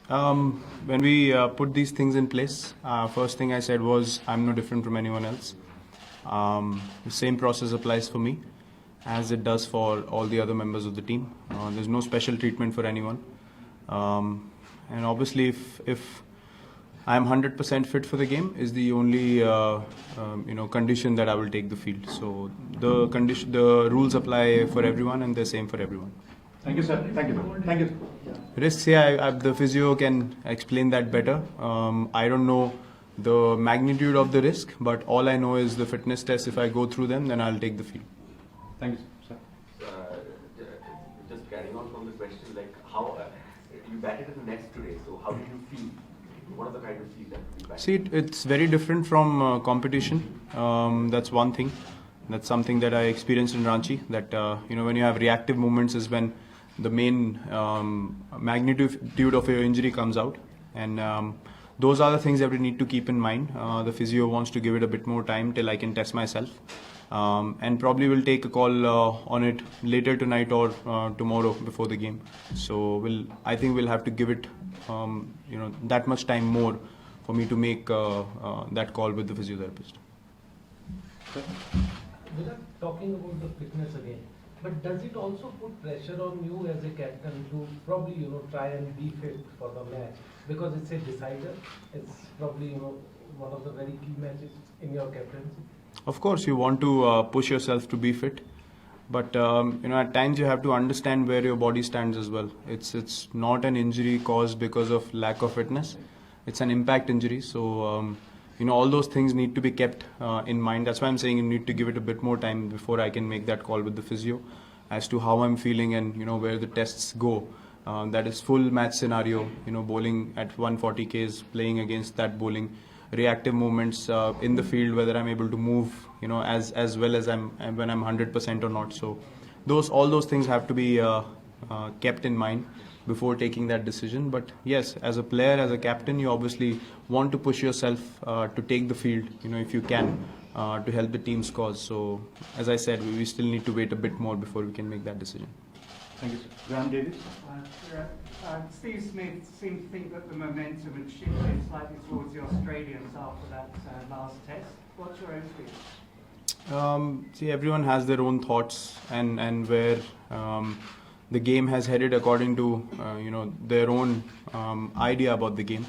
When we put these things in place, first thing I said was I'm no different from anyone else. The same process applies for me as it does for all the other members of the team. There's no special treatment for anyone. And obviously, if I'm 100% fit for the game, is the only condition that I will take the field. So the rules apply for everyone, and they're same for everyone. Thank you, sir. Thank you. Thank you. Risks, yeah, the physio can explain that better. I don't know the magnitude of the risk, but all I know is the fitness test. If I go through them, then I'll take the field. Thank you, sir. Just carrying on from the question, like how you batted in the nets today, so how did you feel? What are the kind of feel that you batted? See, it's very different from competition. That's one thing. That's something that I experienced in Ranchi. That when you have reactive movements is when the main magnitude of your injury comes out, and those are the things that we need to keep in mind. The physio wants to give it a bit more time till I can test myself, and probably will take a call on it later tonight or tomorrow before the game. So I think we'll have to give it that much time more for me to make that call with the physiotherapist. Without talking about the fitness again, but does it also put pressure on you as a captain to probably try and be fit for the match, because it's a decider? It's probably one of the very key matches in your captaincy. Of course, you want to push yourself to be fit, but at times you have to understand where your body stands as well. It's not an injury caused because of lack of fitness. It's an impact injury, so all those things need to be kept in mind. That's why I'm saying you need to give it a bit more time before I can make that call with the physio as to how I'm feeling and where the tests go. That is full match scenario. Bowling at 140 Ks, playing against that bowling, reactive movements in the field, whether I'm able to move, as well as when I'm 100% or not. So all those things have to be kept in mind before taking that decision. But yes, as a player, as a captain, you obviously want to push yourself to take the field, if you can, to help the team's cause. So as I said, we still need to wait a bit more before we can make that decision. Thank you, sir. Graham Davis. Steve Smith seemed to think that the momentum had shifted slightly towards the Australians after that last test. What's your own view? See, everyone has their own thoughts and where the game has headed according to their own idea about the game.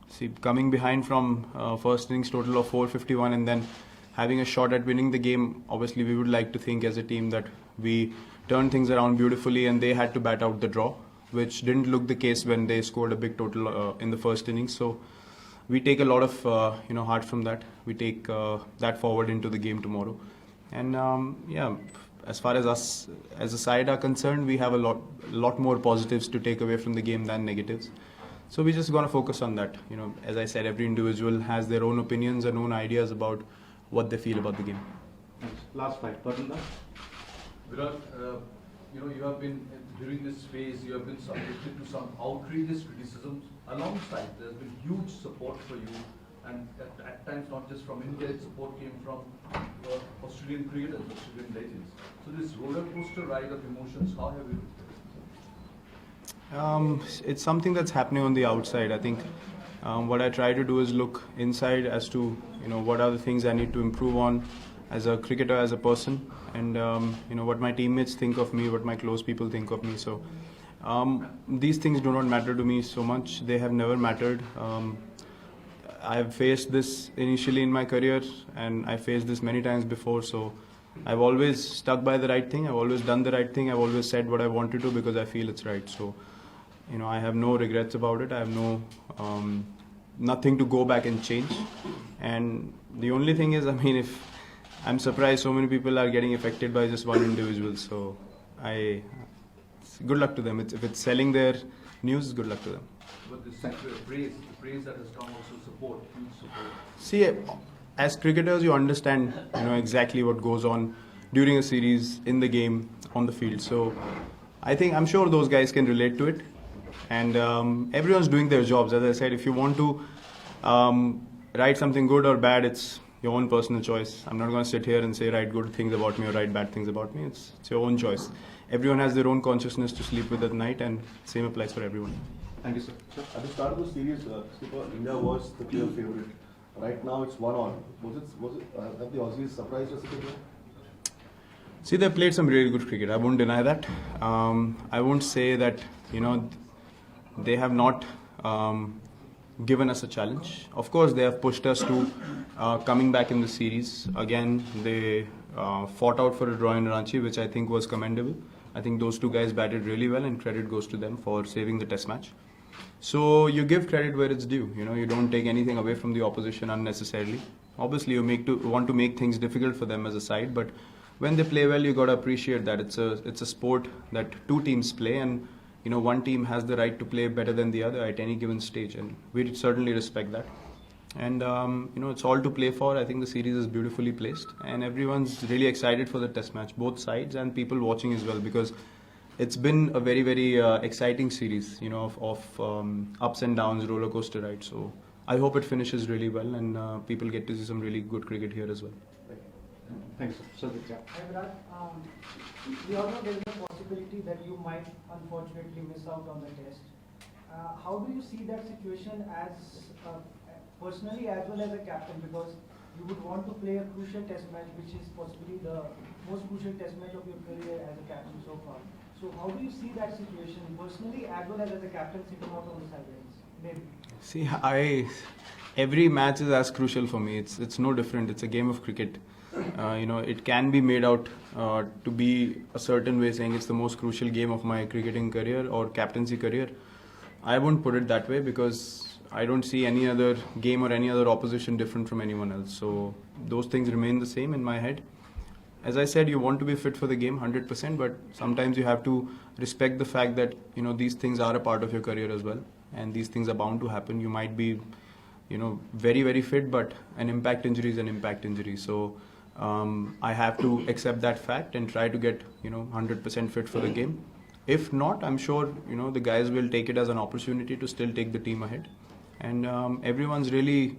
See, coming behind from first innings total of 451 and then having a shot at winning the game, obviously we would like to think as a team that we turned things around beautifully and they had to bat out the draw, which didn't look the case when they scored a big total in the first innings. So we take a lot of heart from that. We take that forward into the game tomorrow. And as far as us as a side are concerned, we have a lot more positives to take away from the game than negatives. So we're just going to focus on that. As I said, every individual has their own opinions and own ideas about what they feel about the game. Thanks. Last fight, Ravindra. Virat, you have been, during this phase, you have been subjected to some outrageous criticisms. Alongside, there's been huge support for you, and at times not just from India, support came from Australian cricketers, Australian legends. So this roller coaster ride of emotions, how have you it's something that's happening on the outside. I think what I try to do is look inside as to what are the things I need to improve on as a cricketer, as a person, and what my teammates think of me, what my close people think of me. So these things do not matter to me so much. They have never mattered. I have faced this initially in my career, and I faced this many times before. So I've always stuck by the right thing. I've always done the right thing. I've always said what I wanted to because I feel it's right. So I have no regrets about it. I have nothing to go back and change. And the only thing is, if I'm surprised so many people are getting affected by just one individual. So good luck to them. If it's selling their news, good luck to them. But this praise that has come also support, huge support. See, as cricketers, you understand exactly what goes on during a series, in the game, on the field. So I'm sure those guys can relate to it. And everyone's doing their jobs. As I said, if you want to write something good or bad, it's your own personal choice. I'm not going to sit here and say write good things about me or write bad things about me. It's your own choice. Everyone has their own consciousness to sleep with at night, and same applies for everyone. Thank you, sir. Sir? At the start of the series, Skipper, India was the clear favourite. Right now, it's 1-1. Have the Aussies surprised us a bit? See, they played some really good cricket. I won't deny that. I won't say that, they have not given us a challenge. Of course, they have pushed us to coming back in the series. Again, they fought out for a draw in Ranchi, which I think was commendable. I think those two guys batted really well, and credit goes to them for saving the test match. So you give credit where it's due. You don't take anything away from the opposition unnecessarily. Obviously, you want to make things difficult for them as a side, but when they play well, you got to appreciate that it's a sport that two teams play, and one team has the right to play better than the other at any given stage, and we certainly respect that. And it's all to play for. I think the series is beautifully placed, and everyone's really excited for the test match, both sides and people watching as well, because it's been a very, very exciting series, of ups and downs, roller coaster ride. So I hope it finishes really well, and people get to see some really good cricket here as well. Thank you, sir. Sir, yeah. Hi Virat, we all know there is a possibility that you might unfortunately miss out on the test. How do you see that situation as personally as well as a captain? Because you would want to play a crucial test match, which is possibly the most crucial test match of your career as a captain so far. So how do you see that situation personally as well as a captain sitting out on the sidelines? Maybe. See, every match is as crucial for me. It's no different. It's a game of cricket. It can be made out to be a certain way, saying it's the most crucial game of my cricketing career or captaincy career. I won't put it that way, because I don't see any other game or any other opposition different from anyone else. So those things remain the same in my head. As I said, you want to be fit for the game 100%, but sometimes you have to respect the fact that these things are a part of your career as well, and these things are bound to happen. You might be very, very fit, but an impact injury is an impact injury. So I have to accept that fact and try to get 100% fit for the game. If not, I'm sure the guys will take it as an opportunity to still take the team ahead, and everyone's really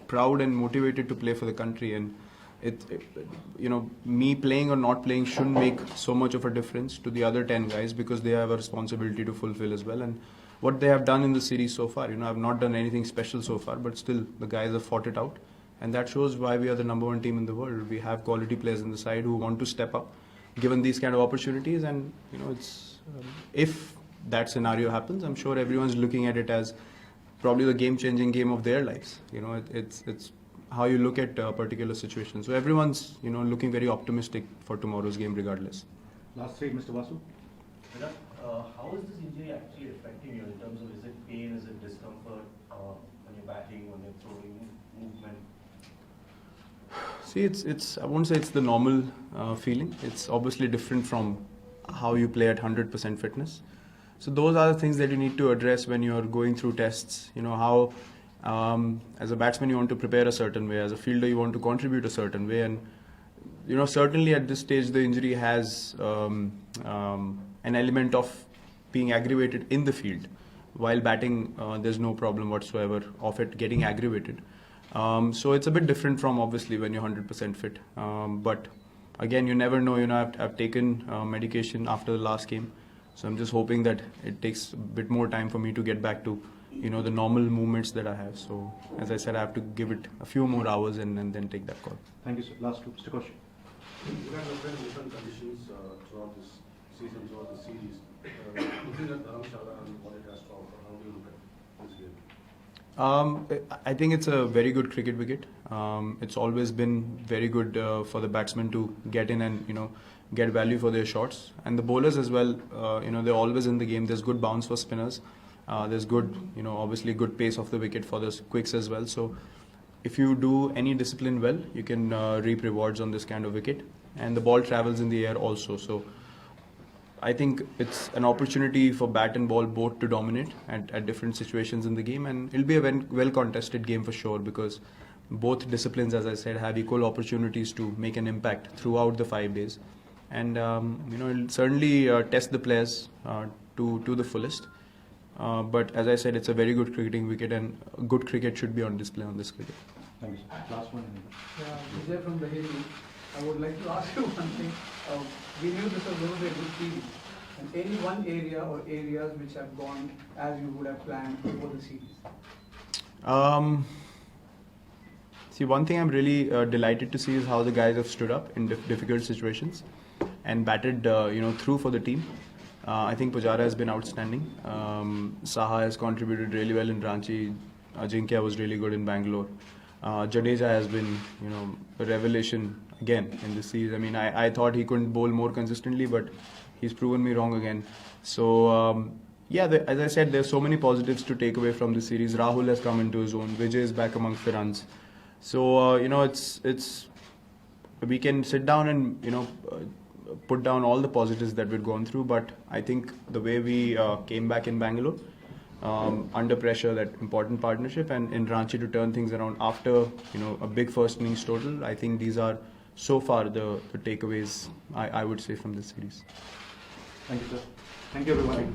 proud and motivated to play for the country. And me playing or not playing shouldn't make so much of a difference to the other 10 guys, because they have a responsibility to fulfill as well. And what they have done in the series so far, I've not done anything special so far, but still the guys have fought it out. And that shows why we are the number one team in the world. We have quality players in the side who want to step up, given these kind of opportunities. And if that scenario happens, I'm sure everyone's looking at it as probably the game-changing game of their lives. It's how you look at a particular situation. So everyone's looking very optimistic for tomorrow's game, regardless. Last three, Mr. Vasu. Virat, how is this injury actually affecting you in terms of, is it pain, is it discomfort when you're batting, when you're throwing, movement? See, I won't say it's the normal feeling. It's obviously different from how you play at 100% fitness. So those are the things that you need to address when you're going through tests. How as a batsman you want to prepare a certain way, as a fielder you want to contribute a certain way, and certainly at this stage the injury has an element of being aggravated in the field. While batting, there's no problem whatsoever of it getting aggravated. So it's a bit different from obviously when you're 100% fit. But again, you never know. I've taken medication after the last game, so I'm just hoping that it takes a bit more time for me to get back to the normal movements that I have. So as I said, I have to give it a few more hours and then take that call. Thank you, sir. Last two, Mr. Kaushik. You guys have been in different conditions throughout this season, throughout the series. Looking at Dharamsala and what it has to offer, how do you look at this game? I think it's a very good cricket wicket. It's always been very good for the batsmen to get in and get value for their shots, and the bowlers as well. They're always in the game. There's good bounce for spinners. There's good, obviously good pace off the wicket for the quicks as well. So if you do any discipline well, you can reap rewards on this kind of wicket, and the ball travels in the air also. So I think it's an opportunity for bat and ball both to dominate at different situations in the game, and it'll be a well contested game for sure, because both disciplines, as I said, have equal opportunities to make an impact throughout the 5 days, and it'll certainly test the players to the fullest. But as I said, it's a very good cricketing wicket, and good cricket should be on display on this cricket. Thank you, sir. Last one. Vijay from Dharamsala. I would like to ask you one thing. We knew this was going to be a good series, And any one area or areas which have gone as you would have planned before the series? See, one thing I'm really delighted to see is how the guys have stood up in difficult situations and batted, through for the team. I think Pujara has been outstanding. Saha has contributed really well in Ranchi. Ajinkya was really good in Bangalore. Jadeja has been, a revelation again in this series. I mean, I thought he couldn't bowl more consistently, but he's proven me wrong again. So, as I said, there's so many positives to take away from the series. Rahul has come into his own. Vijay is back amongst the runs. So, it's we can sit down and, put down all the positives that we've gone through, but I think the way we came back in Bangalore, under pressure, that important partnership, and in Ranchi to turn things around after a big first innings total, I think these are so far the takeaways I would say from this series. Thank you, sir. Thank you, everyone.